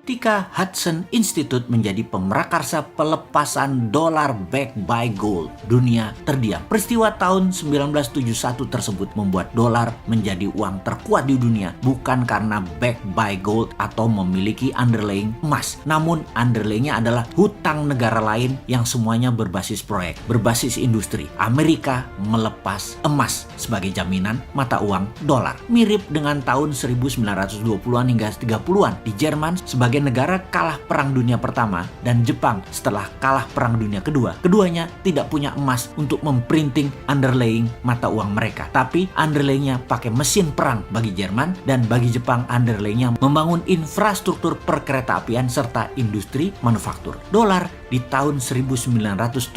ketika Hudson Institute menjadi pemrakarsa pelepasan dolar backed by gold. Dunia terdiam. Peristiwa tahun 1971 tersebut membuat dolar menjadi uang terkuat di dunia, bukan karena backed by gold atau memiliki underlying emas. Namun underlyingnya adalah hutang negara lain yang semuanya berbasis proyek, berbasis industri. Amerika melepas emas sebagai jaminan mata uang dolar. Mirip dengan tahun 1920-an hingga 30-an di Jerman sebagai negara kalah Perang Dunia Pertama dan Jepang setelah kalah Perang Dunia Kedua. Keduanya tidak punya emas untuk memprinting underlying mata uang mereka. Tapi underlyingnya pakai mesin perang bagi Jerman, dan bagi Jepang underlyingnya membangun infrastruktur perkeretaapian serta industri manufaktur. Dolar di tahun 1971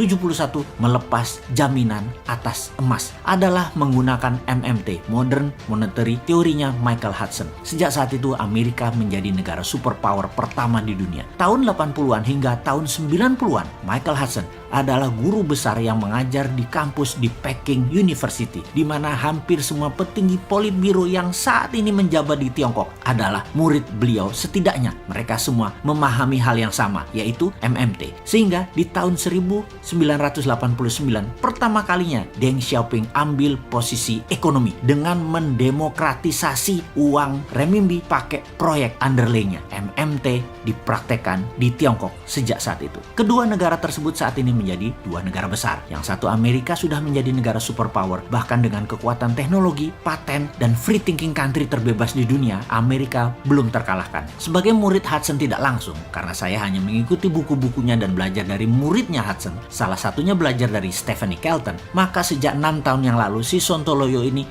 melepas jaminan atas emas adalah menggunakan MMT, Modern Monetary Teorinya Michael Hudson. Sejak saat itu Amerika menjadi negara superpower pertama di dunia. Tahun 80-an hingga tahun 90-an, Michael Hudson adalah guru besar yang mengajar di kampus di Peking University, di mana hampir semua petinggi politbiro yang saat ini menjabat di Tiongkok adalah murid beliau. Setidaknya mereka semua memahami hal yang sama, yaitu MMT. Sehingga di tahun 1989 pertama kalinya Deng Xiaoping ambil posisi ekonomi dengan mendemokratisasi uang renminbi pakai proyek underlayingnya. MMT dipraktekkan di Tiongkok sejak saat itu. Kedua negara tersebut saat ini menjadi dua negara besar. Yang satu, Amerika, sudah menjadi negara superpower, bahkan dengan kekuatan teknologi, paten, dan free thinking country terbebas di dunia. Amerika belum terkalahkan. Sebagai murid Hudson tidak langsung, karena saya hanya mengikuti buku-bukunya dan belajar dari muridnya Hudson, salah satunya belajar dari Stephanie Kelton, maka sejak 6 tahun yang lalu si Sontoloyo ini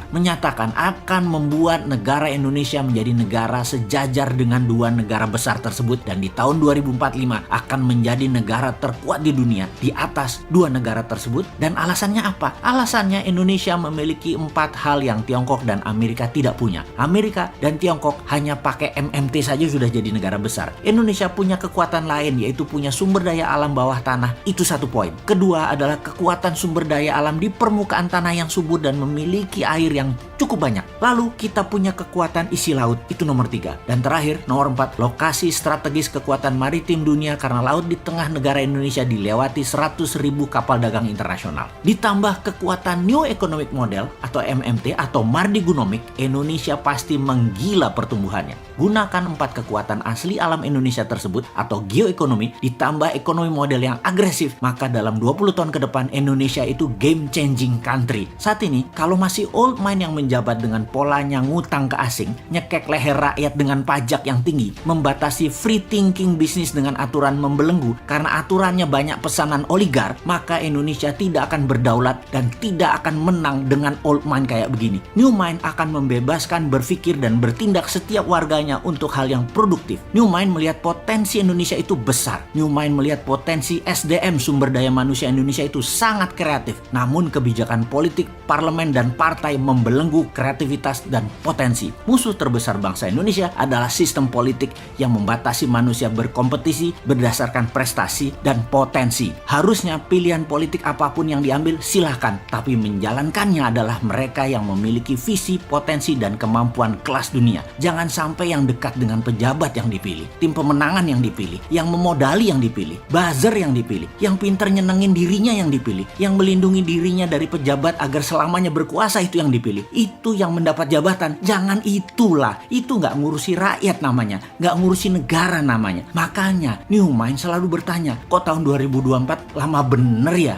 menyatakan akan membuat negara Indonesia menjadi negara sejajar dengan dua negara besar tersebut, dan di tahun 2045 akan menjadi negara terkuat di dunia di atas dua negara tersebut. Dan alasannya apa? Alasannya Indonesia memiliki 4 hal yang Tiongkok dan Amerika tidak punya. Amerika dan Tiongkok hanya pakai MMT saja sudah jadi negara besar. Indonesia punya kekuatan lain, yaitu punya sumber daya alam bawah tanah. Itu satu poin. Kedua adalah kekuatan sumber daya alam di permukaan tanah yang subur dan memiliki air yang cukup banyak. Lalu kita punya kekuatan isi laut. Itu nomor 3. Dan terakhir, nomor 4, lokasi strategis kekuatan maritim dunia, karena laut di tengah negara Indonesia dilewati 100.000 kapal dagang internasional. Ditambah kekuatan New Economic Model atau MMT atau Mardigonomic, Indonesia pasti menggila pertumbuhannya. Gunakan 4 kekuatan asli alam Indonesia tersebut atau geoekonomi ditambah ekonomi model yang agresif, maka dalam 20 tahun ke depan Indonesia itu game changing country. Saat ini kalau masih old mind yang menjabat dengan polanya ngutang ke asing, nyekek leher rakyat dengan pajak yang tinggi, membatasi free thinking bisnis dengan aturan membelenggu karena aturannya banyak pesanan oligark, maka Indonesia tidak akan berdaulat dan tidak akan menang dengan old mind kayak begini. New mind akan membebaskan berpikir dan bertindak setiap warganya untuk hal yang produktif. New mind melihat potensi Indonesia itu besar. New mind melihat potensi SDM, sumber daya manusia Indonesia itu sangat kreatif. Namun kebijakan politik, parlemen, dan partai membelenggu kreativitas dan potensi. Musuh terbesar bangsa Indonesia adalah sistem politik yang membatasi manusia berkompetisi berdasarkan prestasi dan potensi. Harusnya pilihan politik apapun yang diambil silahkan, tapi menjalankannya adalah mereka yang memiliki visi, potensi, dan kemampuan kelas dunia. Jangan sampai yang dekat dengan pejabat yang dipilih, tim pemenangan yang dipilih, yang memodali yang dipilih, buzzer yang dipilih, yang pinter nyenengin dirinya yang dipilih, yang melindungi dirinya dari pejabat agar selamanya berkuasa itu yang dipilih. Itu yang mendapat jabatan. Jangan itulah. Itu nggak ngurusi rakyat namanya, nggak ngurusi negara namanya. Makanya New Mind selalu bertanya, kok tahun 2024 lama bener ya?